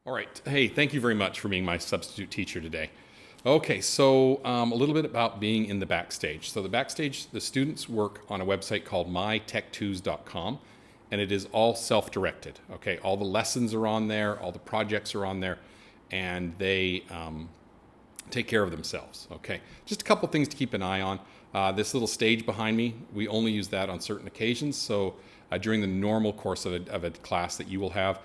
All right. Hey, thank you very much for being my substitute teacher today. Okay, so a little bit about being in the backstage. So the backstage, the students work on a website called mytech2s.com, and it is all self-directed. Okay, all the lessons are on there, all the projects are on there, and they take care of themselves. Okay, just a couple things to keep an eye on. This little stage behind me, we only use that on certain occasions. So during the normal course of a class that you will have,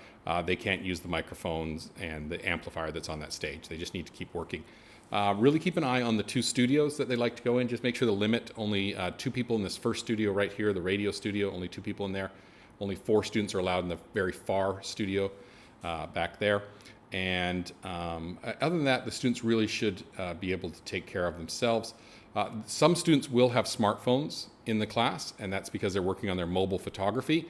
they can't use the microphones and the amplifier that's on that stage. They just need to keep working. Really keep an eye on the two studios that they like to go in. Just make sure the limit, only 2 people in this first studio right here, the radio studio, only 2 people in there. Only 4 students are allowed in the very far studio back there. And other than that, the students really should be able to take care of themselves. Some students will have smartphones in the class, and that's because they're working on their mobile photography.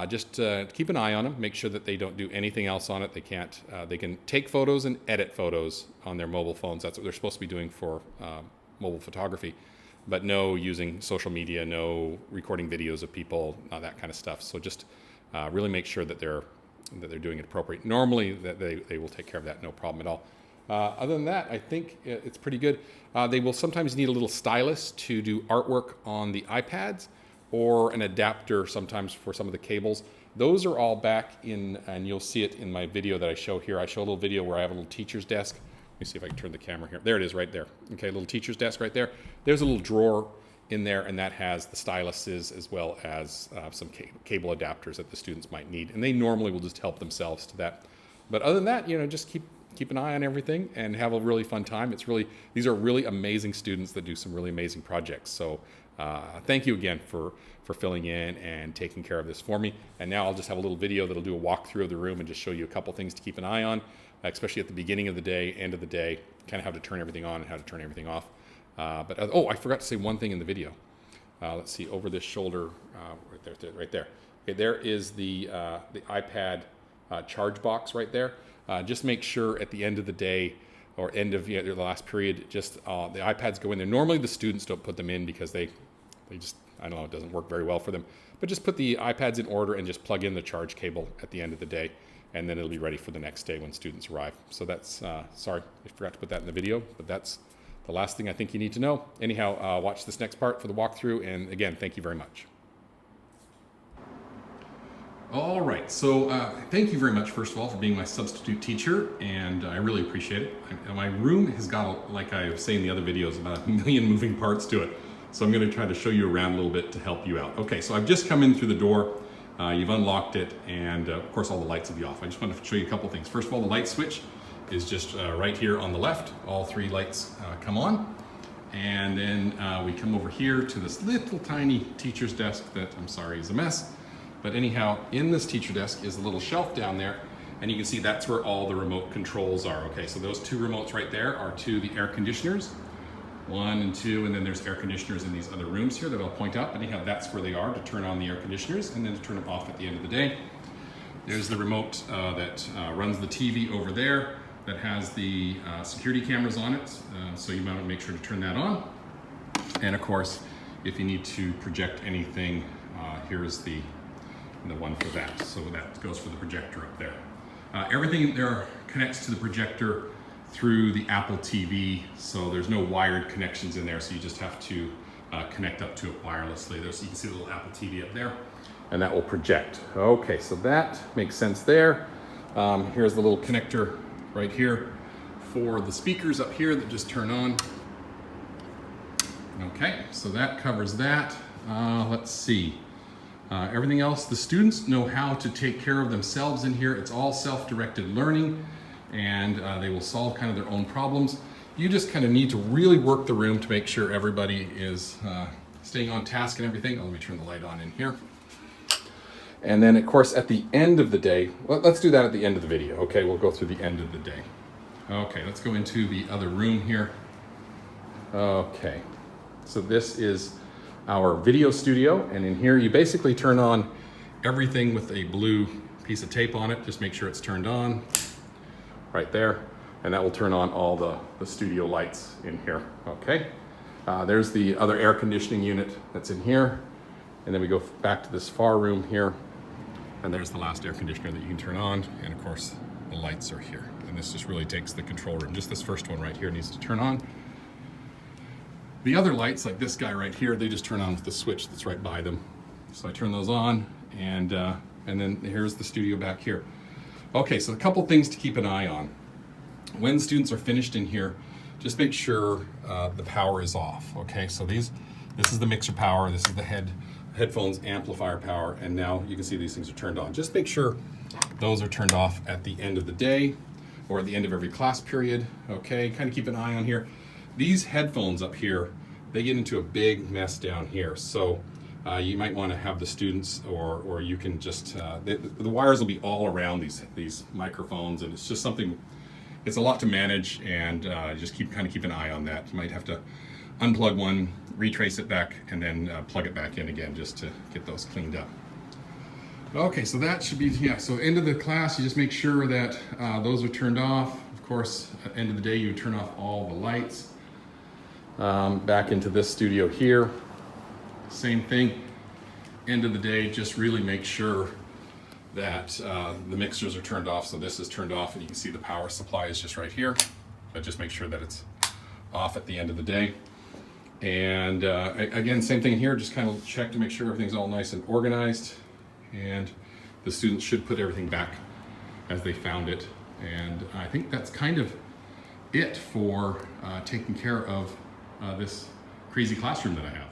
Just keep an eye on them, make sure that they don't do anything else on it. They can't. They can take photos and edit photos on their mobile phones. That's what they're supposed to be doing for mobile photography. But no using social media, no recording videos of people, that kind of stuff. So just really make sure that they're doing it appropriate. Normally, that they will take care of that, no problem at all. Other than that, I think it's pretty good. They will sometimes need a little stylus to do artwork on the iPads, or an adapter sometimes for some of the cables. Those are all back in, and you'll see it in my video that I show here. I show a little video where I have a little teacher's desk. Let me see if I can turn the camera here. There it is right there. Okay, a little teacher's desk right there. There's a little drawer in there, and that has the styluses as well as some cable adapters that the students might need. And they normally will just help themselves to that. But other than that, just keep an eye on everything and have a really fun time. These are really amazing students that do some really amazing projects. So thank you again for filling in and taking care of this for me. And now I'll just have a little video that'll do a walkthrough of the room and just show you a couple things to keep an eye on, especially at the beginning of the day, end of the day, kind of how to turn everything on and how to turn everything off. I forgot to say one thing in the video. Let's see, over this shoulder, right there. Okay, there is the iPad charge box right there. Just make sure at the end of the day or end of the last period, just the iPads go in there. Normally the students don't put them in because they just, I don't know, it doesn't work very well for them. But just put the iPads in order and just plug in the charge cable at the end of the day, and then it'll be ready for the next day when students arrive. So that's, sorry, I forgot to put that in the video, but that's the last thing I think you need to know. Anyhow, watch this next part for the walkthrough, and again, thank you very much. All right, so thank you very much, first of all, for being my substitute teacher, and I really appreciate it. My room has got, like I was saying in the other videos, about 1 million moving parts to it, so I'm going to try to show you around a little bit to help you out. Okay, so I've just come in through the door, you've unlocked it, and of course all the lights will be off. I just want to show you a couple things. First of all, the light switch is just right here on the left. All 3 lights come on, and then we come over here to this little tiny teacher's desk that, I'm sorry, is a mess. But anyhow, in this teacher desk is a little shelf down there, and you can see that's where all the remote controls are. Okay, so those 2 remotes right there are to the air conditioners, 1 and 2, and then there's air conditioners in these other rooms here that I'll point out. But anyhow, that's where they are, to turn on the air conditioners and then to turn them off at the end of the day. There's the remote that runs the TV over there that has the security cameras on it, so you want to make sure to turn that on. And of course, if you need to project anything, here's the one for that. So that goes for the projector up there. Everything there connects to the projector through the Apple TV, so there's no wired connections in there, so you just have to connect up to it wirelessly. So you can see the little Apple TV up there, and that will project. Okay, so that makes sense there. Here's the little connector right here for the speakers up here that just turn on. Okay, so that covers that. Let's see. Everything else, the students know how to take care of themselves in here. It's all self-directed learning, and they will solve kind of their own problems. You just kind of need to really work the room to make sure everybody is staying on task and everything. Let me turn the light on in here. And then, of course, at the end of the day, let's do that at the end of the video. Okay, we'll go through the end of the day. Okay, let's go into the other room here. Okay, so this is our video studio, and in here you basically turn on everything with a blue piece of tape on it. Just make sure it's turned on right there, and that will turn on all the studio lights in here. Okay, there's the other air conditioning unit that's in here, and then we go back to this far room here, and there's the last air conditioner that you can turn on, and of course the lights are here. And this just really takes the control room. Just this first one right here needs to turn on. The other lights, like this guy right here, they just turn on with the switch that's right by them. So I turn those on, and then here's the studio back here. Okay, so a couple things to keep an eye on. When students are finished in here, just make sure the power is off. Okay, so this is the mixer power, this is the headphones amplifier power, and now you can see these things are turned on. Just make sure those are turned off at the end of the day or at the end of every class period. Okay, kind of keep an eye on here. These headphones up here, they get into a big mess down here. So you might want to have the students, or you can just, the wires will be all around these microphones, and it's just something, it's a lot to manage, and just keep an eye on that. You might have to unplug one, retrace it back, and then plug it back in again just to get those cleaned up. Okay, so that should be, yeah, so end of the class, you just make sure that those are turned off. Of course, at the end of the day, you turn off all the lights. Back into this studio here, same thing. End of the day, just really make sure that the mixers are turned off. So this is turned off, and you can see the power supply is just right here. But just make sure that it's off at the end of the day. And again, same thing here, just kind of check to make sure everything's all nice and organized. And the students should put everything back as they found it. And I think that's kind of it for taking care of this crazy classroom that I have.